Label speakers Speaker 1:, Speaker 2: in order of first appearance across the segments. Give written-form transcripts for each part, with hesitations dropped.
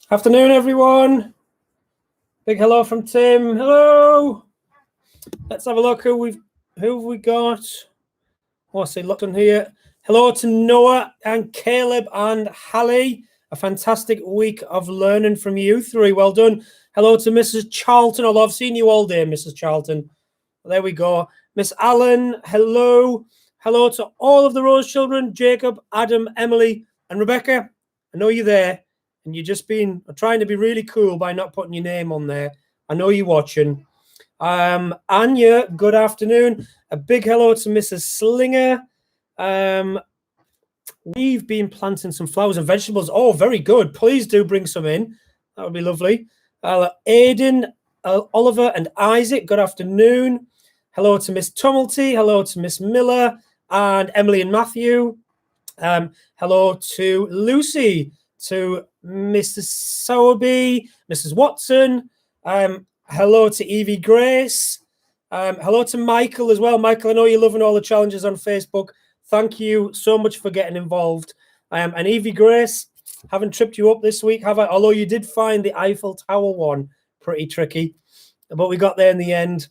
Speaker 1: Afternoon, everyone. Big hello from Tim. Hello. Let's have a look who have we got. Oh, I see Lupton here. Hello to Noah and Caleb and Hallie. A fantastic week of learning from you three. Well done. Hello to Mrs. Charlton. Although I've seen you all day, Mrs. Charlton. There we go. Miss Allen, hello. Hello to all of the Rose children, Jacob, Adam, Emily, and Rebecca. I know you're there, and you're just trying to be really cool by not putting your name on there. I know you're watching. Anya, good afternoon. A big hello to Mrs. Slinger. We've been planting some flowers and vegetables. Oh, very good. Please do bring some in. That would be lovely. Aidan, Oliver, and Isaac, good afternoon. Hello to Miss Tumulty. Hello to Miss Miller and Emily and Matthew. Hello to Lucy, to Mrs. Sowerby, Mrs. Watson. Hello to Evie Grace. Hello to Michael as well. Michael, I know you're loving all the challenges on Facebook. Thank you so much for getting involved. And Evie Grace, haven't tripped you up this week, have I? Although you did find the Eiffel Tower one pretty tricky, but we got there in the end.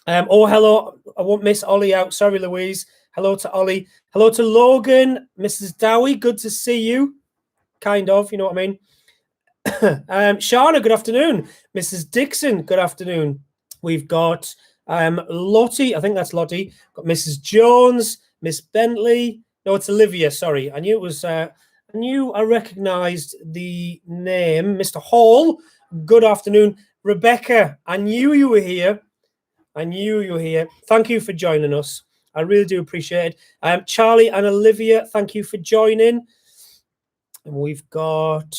Speaker 1: Oh, hello. I won't miss Ollie out. Sorry, Louise. Hello to Ollie. Hello to Logan, Mrs. Dowie. Good to see you. Kind of, you know what I mean. Shana, good afternoon. Mrs. Dixon, good afternoon. We've got Lottie. I think that's Lottie. Got Mrs. Jones, Miss Bentley. No, it's Olivia. Sorry. I knew it was... I recognized the name. Mr. Hall, good afternoon. Rebecca, I knew you were here. Thank you for joining us. I really do appreciate it. Charlie and Olivia, thank you for joining. And we've got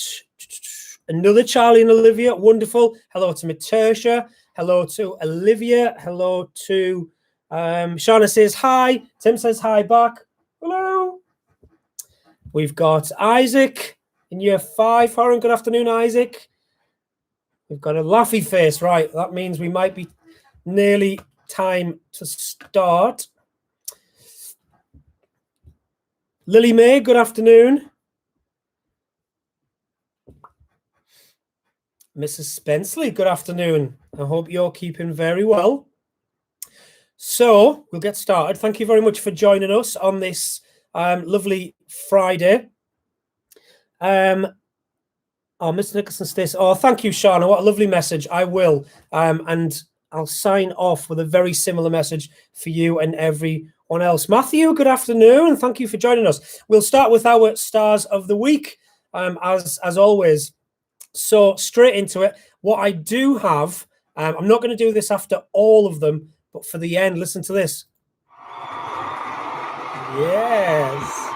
Speaker 1: another Charlie and Olivia. Wonderful. Hello to Matertia. Hello to Olivia. Hello to Shauna says hi. Tim says hi back. Hello. We've got Isaac in year 5. Horan, good afternoon, Isaac. We've got a laughy face. Right. That means we might be nearly time to start. Lily May, good afternoon. Mrs. Spenceley, good afternoon. I hope you're keeping very well. So we'll get started. Thank you very much for joining us on this lovely Friday. Mr. Nicholson stays. Oh, thank you, Shauna. What a lovely message. I will. And I'll sign off with a very similar message for you and everyone else. Matthew, good afternoon. Thank you for joining us. We'll start with our stars of the week, as always. So straight into it. What I do have, I'm not going to do this after all of them, but for the end, listen to this. Yes.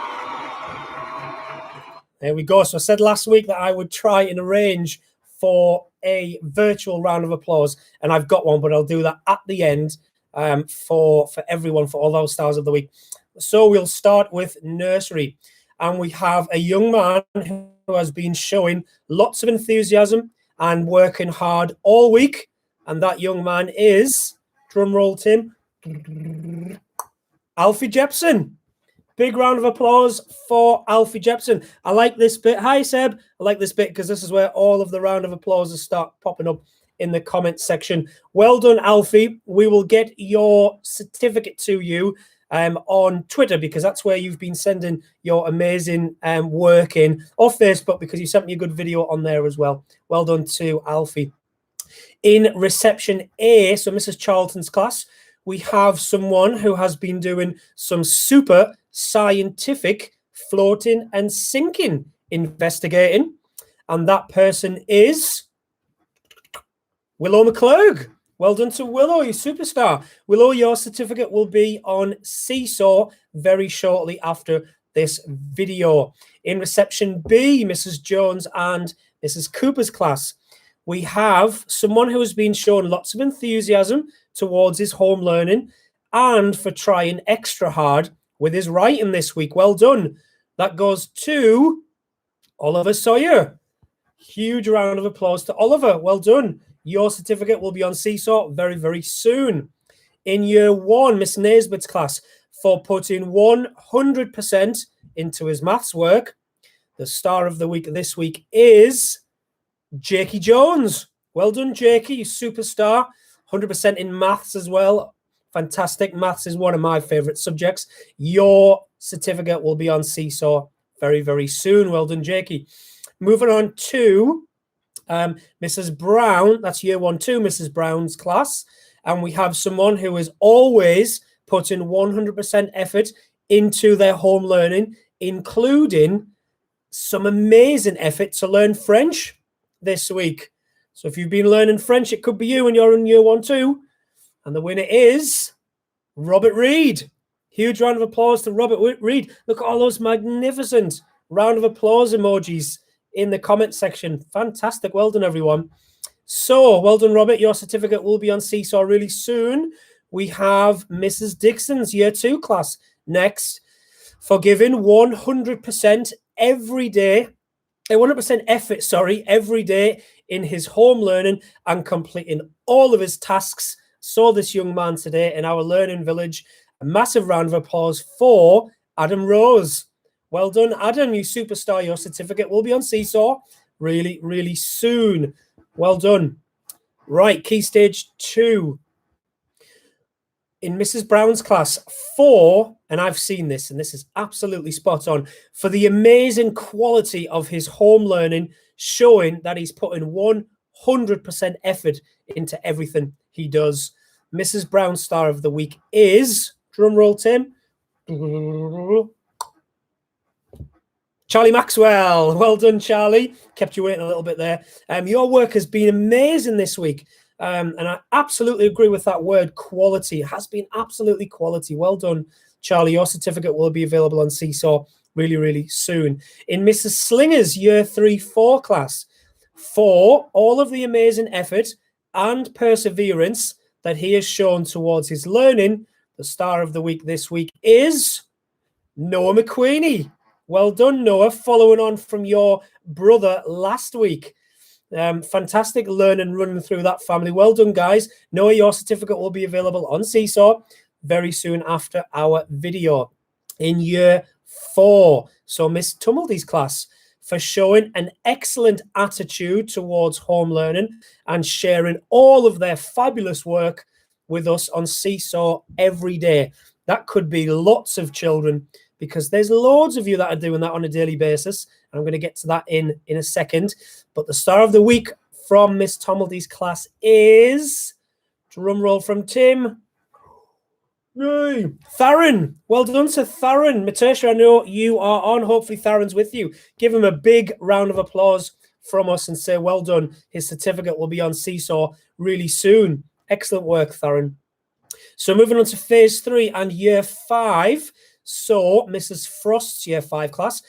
Speaker 1: There we go. So I said last week that I would try and arrange for a virtual round of applause, and I've got one, but I'll do that at the end for everyone, for all those stars of the week. So we'll start with nursery, and we have a young man who has been showing lots of enthusiasm and working hard all week, and that young man is, drum roll, Tim, Alfie Jepson. Big round of applause for Alfie Jepson. I like this bit. Hi, Seb. I like this bit because this is where all of the round of applauses start popping up in the comment section. Well done, Alfie. We will get your certificate to you on Twitter, because that's where you've been sending your amazing work in, or Facebook, because you sent me a good video on there as well. Well done to Alfie. In reception A, so Mrs. Charlton's class, we have someone who has been doing some super scientific floating and sinking investigating, and that person is Willow McClurg. Well done to Willow, you superstar. Willow, your certificate will be on Seesaw very shortly after this video. In reception B, Mrs. Jones and Mrs. Cooper's class, we have someone who has been shown lots of enthusiasm towards his home learning and for trying extra hard with his writing this week. Well done. That goes to Oliver Sawyer. Huge round of applause to Oliver. Well done. Your certificate will be on Seesaw very, very soon. In year 1, Miss Naisbitt's class, for putting 100% into his maths work, the star of the week this week is Jakey Jones. Well done, Jakey, you superstar. 100% in maths as well. Fantastic. Maths is one of my favorite subjects. Your certificate will be on Seesaw very, very soon. Well done, Jakey. Moving on to Mrs. Brown. That's year 1-2, Mrs. Brown's class. And we have someone who is always putting 100% effort into their home learning, including some amazing effort to learn French this week. So if you've been learning French, it could be you and you're in year 1-2. And the winner is Robert Reed. Huge round of applause to Robert Reed. Look at all those magnificent round of applause emojis in the comment section. Fantastic. Well done, everyone. So, well done, Robert. Your certificate will be on Seesaw really soon. We have Mrs. Dixon's year 2 class next for giving 100% every day, 100% effort, every day in his home learning and completing all of his tasks. Saw this young man today in our learning village. A massive round of applause for Adam Rose. Well done, Adam, you superstar. Your certificate will be on Seesaw really, really soon. Well done. Right, Key Stage 2. In Mrs. Brown's class, 4, and I've seen this, and this is absolutely spot on, for the amazing quality of his home learning, showing that he's putting 100% effort into everything he does. Mrs. Brown's Star of the Week is, drum roll, Tim, Charlie Maxwell. Well done, Charlie. Kept you waiting a little bit there. Your work has been amazing this week. And I absolutely agree with that word, quality. It has been absolutely quality. Well done, Charlie. Your certificate will be available on Seesaw really, really soon. In Mrs. Slinger's year 3-4 class, for all of the amazing effort and perseverance that he has shown towards his learning, the Star of the Week this week is Noah McQueenie. Well done, Noah, following on from your brother last week. Fantastic learning running through that family. Well done, guys. Noah, your certificate will be available on Seesaw very soon after our video. In year 4, so Miss Tumulty's class, for showing an excellent attitude towards home learning and sharing all of their fabulous work with us on Seesaw every day. That could be lots of children, because there's loads of you that are doing that on a daily basis. I'm going to get to that in a second. But the Star of the Week from Miss Tumulty's class is, drum roll from Tim, yay, Theron. Well done to Theron. Matisha, I know you are on. Hopefully Theron's with you. Give him a big round of applause from us and say well done. His certificate will be on Seesaw really soon. Excellent work, Theron. So moving on to phase 3 and year 5. So Mrs. Frost's year 5 class,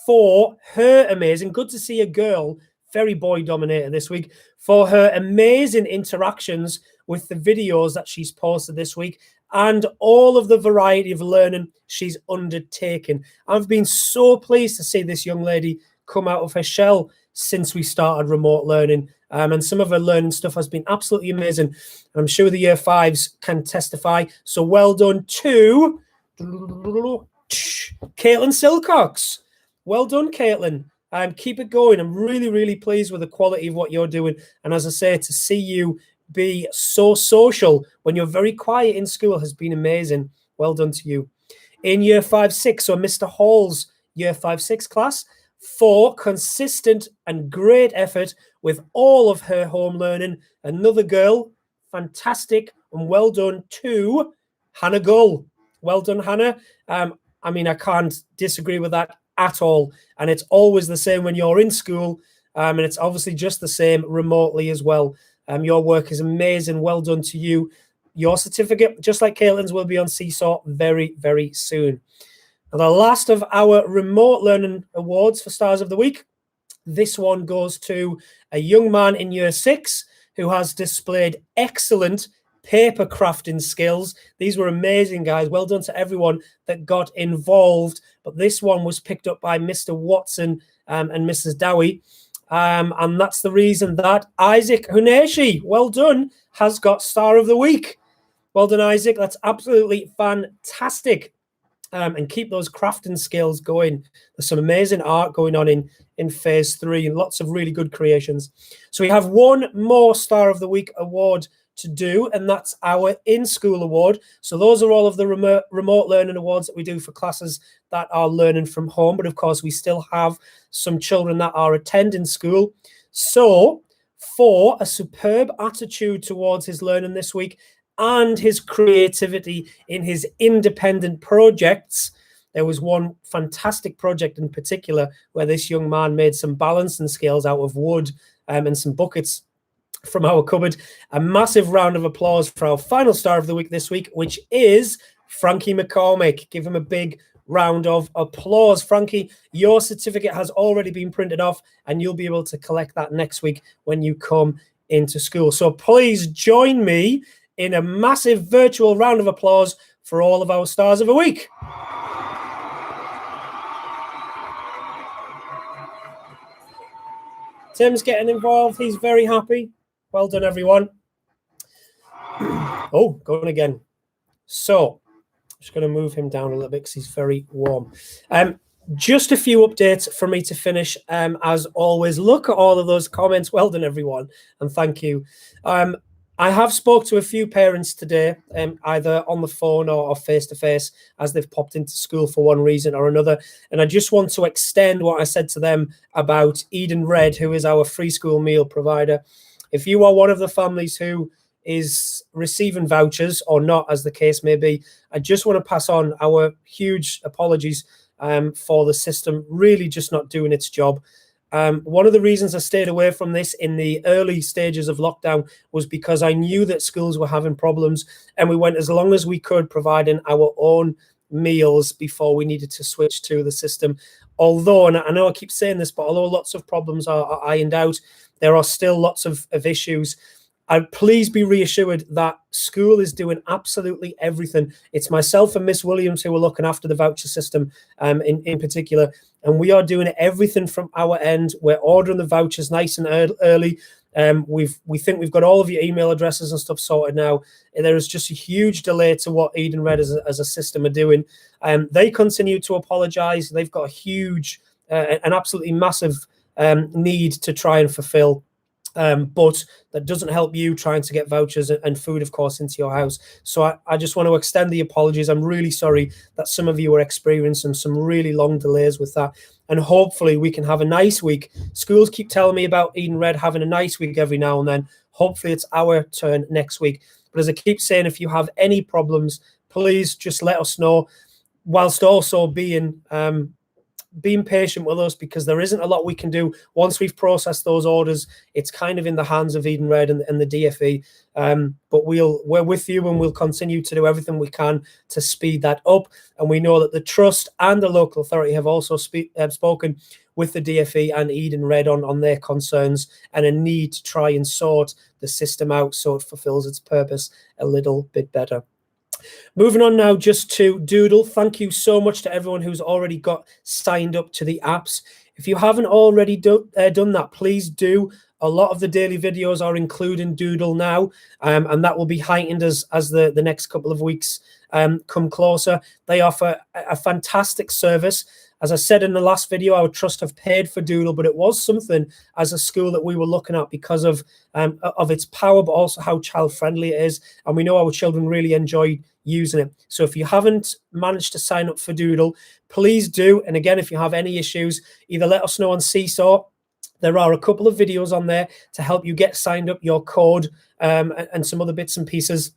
Speaker 1: for her amazing, good to see a girl, very boy dominated this week, for her amazing interactions with the videos that she's posted this week and all of the variety of learning she's undertaken. I've been so pleased to see this young lady come out of her shell since we started remote learning. And some of her learning stuff has been absolutely amazing. I'm sure the year 5s can testify. So well done to Caitlin Silcox. Well done, Caitlin. Keep it going. I'm really, really pleased with the quality of what you're doing. And as I say, to see you be so social when you're very quiet in school has been amazing. Well done to you. In year 5-6, so Mr. Hall's year 5-6 class, for consistent and great effort with all of her home learning. Another girl, fantastic, and well done to Hannah Gull. Well done, Hannah. I mean, I can't disagree with that at all. And it's always the same when you're in school. And it's obviously just the same remotely as well. Your work is amazing. Well done to you. Your certificate, just like Caitlin's, will be on Seesaw very, very soon. And the last of our remote learning awards for Stars of the Week. This one goes to a young man in year 6 who has displayed excellent paper crafting skills. These were amazing, guys. Well done to everyone that got involved. But this one was picked up by Mr. Watson and Mrs. Dowie. And that's the reason that Isaac Huneshi, well done, has got Star of the Week. Well done, Isaac. That's absolutely fantastic. and keep those crafting skills going. There's some amazing art going on in phase 3 and lots of really good creations. So we have one more Star of the Week award to do, and that's our in-school award. So those are all of the remote learning awards that we do for classes that are learning from home. But of course, we still have some children that are attending school. So for a superb attitude towards his learning this week and his creativity in his independent projects, there was one fantastic project in particular where this young man made some balancing scales out of wood and some buckets from our cupboard. A massive round of applause for our final Star of the Week this week, which is Frankie McCormick. Give him a big round of applause. Frankie, your certificate has already been printed off and you'll be able to collect that next week when you come into school. So please join me in a massive virtual round of applause for all of our Stars of the Week. Tim's getting involved. He's very happy. Well done, everyone. Oh, going again. So I'm just going to move him down a little bit because he's very warm. Just a few updates for me to finish. As always, look at all of those comments. Well done, everyone. And thank you. I have spoke to a few parents today, either on the phone or face-to-face, as they've popped into school for one reason or another. And I just want to extend what I said to them about Eden Red, who is our free school meal provider. If you are one of the families who is receiving vouchers or not, as the case may be, I just want to pass on our huge apologies for the system really just not doing its job. One of the reasons I stayed away from this in the early stages of lockdown was because I knew that schools were having problems, and we went as long as we could providing our own meals before we needed to switch to the system. Although, and I know I keep saying this, but although lots of problems are ironed out, there are still lots of issues. Please be reassured that school is doing absolutely everything. It's myself and Miss Williams who are looking after the voucher system in particular, and we are doing everything from our end. We're ordering the vouchers nice and early. We think we've got all of your email addresses and stuff sorted now. There is just a huge delay to what Eden Red as a system are doing. They continue to apologise. They've got a huge, an absolutely massive need to try and fulfil. But that doesn't help you trying to get vouchers and food, of course, into your house. So I just want to extend the apologies. I'm really sorry that some of you are experiencing some really long delays with that. And hopefully we can have a nice week. Schools keep telling me about Eden Red having a nice week every now and then. Hopefully it's our turn next week. But as I keep saying, if you have any problems, please just let us know, whilst also being patient with us, because there isn't a lot we can do. Once we've processed those orders, it's kind of in the hands of Eden Red and the DFE. But we're with you, and we'll continue to do everything we can to speed that up. And we know that the trust and the local authority have also spoken with the DFE and Eden Red on their concerns and a need to try and sort the system out so it fulfills its purpose a little bit better. Moving on now just to Doodle. Thank you so much to everyone who's already got signed up to the apps. If you haven't already done that, please do. A lot of the daily videos are including Doodle now, and that will be heightened as the next couple of weeks come closer. They offer a fantastic service. As I said in the last video, our trust have paid for Doodle, but it was something as a school that we were looking at because of its power, but also how child-friendly it is. And we know our children really enjoy using it. So if you haven't managed to sign up for Doodle, please do. And again, if you have any issues, either let us know on Seesaw. There are a couple of videos on there to help you get signed up, your code, and some other bits and pieces.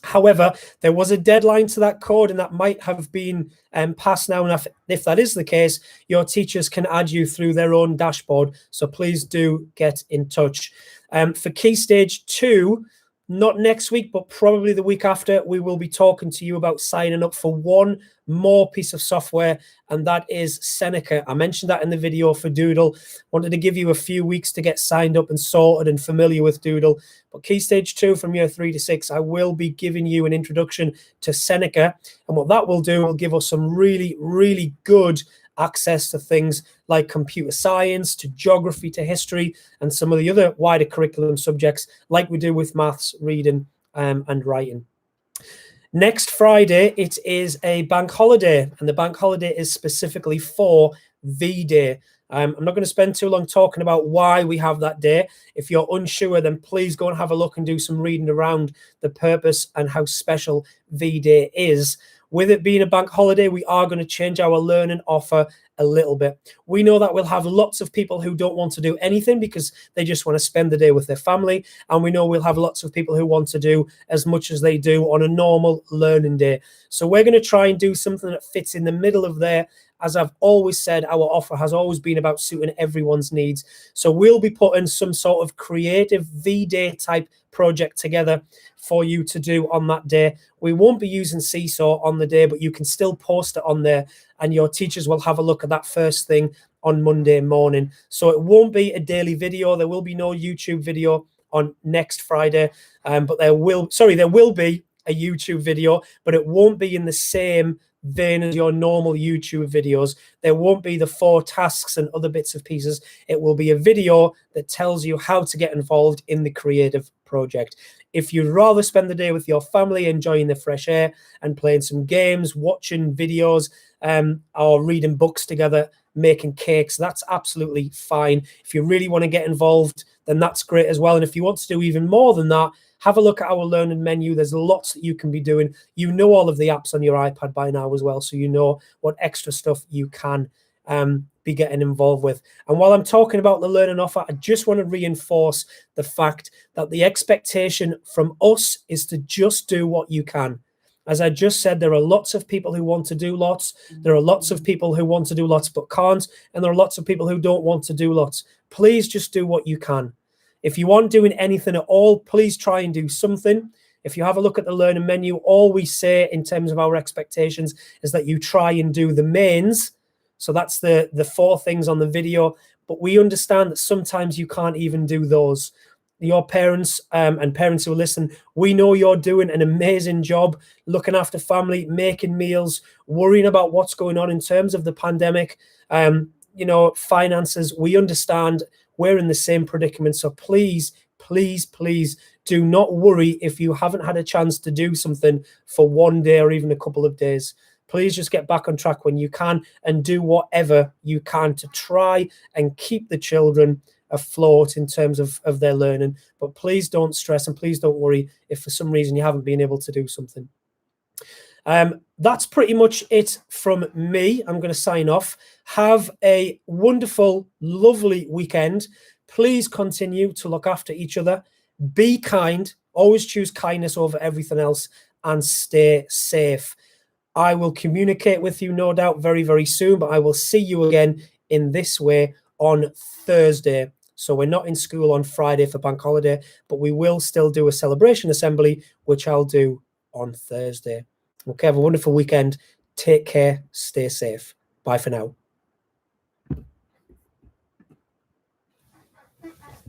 Speaker 1: However, there was a deadline to that code, and that might have been passed now. And if that is the case, your teachers can add you through their own dashboard. So please do get in touch. For Key Stage 2, not next week, but probably the week after, we will be talking to you about signing up for one more piece of software, and that is Seneca. I mentioned that in the video for Doodle. Wanted to give you a few weeks to get signed up and sorted and familiar with Doodle. But Key Stage 2 from year 3 to 6, I will be giving you an introduction to Seneca. And what that will do will give us some really, really good access to things like computer science, to geography, to history, and some of the other wider curriculum subjects like we do with maths, reading, and writing. Next Friday, it is a bank holiday, and the bank holiday is specifically for V-Day. I'm not going to spend too long talking about why we have that day. If you're unsure, then please go and have a look and do some reading around the purpose and how special V-Day is. With it being a bank holiday, we are going to change our learning offer a little bit. We know that we'll have lots of people who don't want to do anything because they just want to spend the day with their family. And we know we'll have lots of people who want to do as much as they do on a normal learning day. So we're going to try and do something that fits in the middle of there. As I've always said, our offer has always been about suiting everyone's needs. So we'll be putting some sort of creative V-Day type project together for you to do on that day. We won't be using Seesaw on the day, but you can still post it on there and your teachers will have a look at that first thing on Monday morning. So it won't be a daily video. There will be no YouTube video on next Friday, but there will be a YouTube video, but it won't be in the same vein as your normal YouTube videos. There won't be the 4 tasks and other bits of pieces. It will be a video that tells you how to get involved in the creative project. If you'd rather spend the day with your family, enjoying the fresh air and playing some games, watching videos, or reading books together, making cakes, that's absolutely fine. If you really want to get involved, then that's great as well. And if you want to do even more than that, have a look at our learning menu. There's lots that you can be doing. You know all of the apps on your iPad by now as well, so you know what extra stuff you can be getting involved with. And while I'm talking about the learning offer, I just want to reinforce the fact that the expectation from us is to just do what you can. As I just said, there are lots of people who want to do lots. There are lots of people who want to do lots but can't. And there are lots of people who don't want to do lots. Please just do what you can. If you aren't doing anything at all, please try and do something. If you have a look at the learning menu, all we say in terms of our expectations is that you try and do the mains. So that's the 4 things on the video. But we understand that sometimes you can't even do those. Your parents and parents who listen, we know you're doing an amazing job looking after family, making meals, worrying about what's going on in terms of the pandemic, finances. We understand we're in the same predicament. So please, please, please do not worry if you haven't had a chance to do something for one day or even a couple of days. Please just get back on track when you can and do whatever you can to try and keep the children afloat in terms of their learning. But please don't stress and please don't worry if for some reason you haven't been able to do something. That's pretty much it from me. I'm going to sign off. Have a wonderful, lovely weekend. Please continue to look after each other. Be kind. Always choose kindness over everything else and stay safe. I will communicate with you, no doubt, very, very soon, but I will see you again in this way on Thursday. So we're not in school on Friday for bank holiday, but we will still do a celebration assembly, which I'll do on Thursday. Okay, have a wonderful weekend. Take care. Stay safe. Bye for now.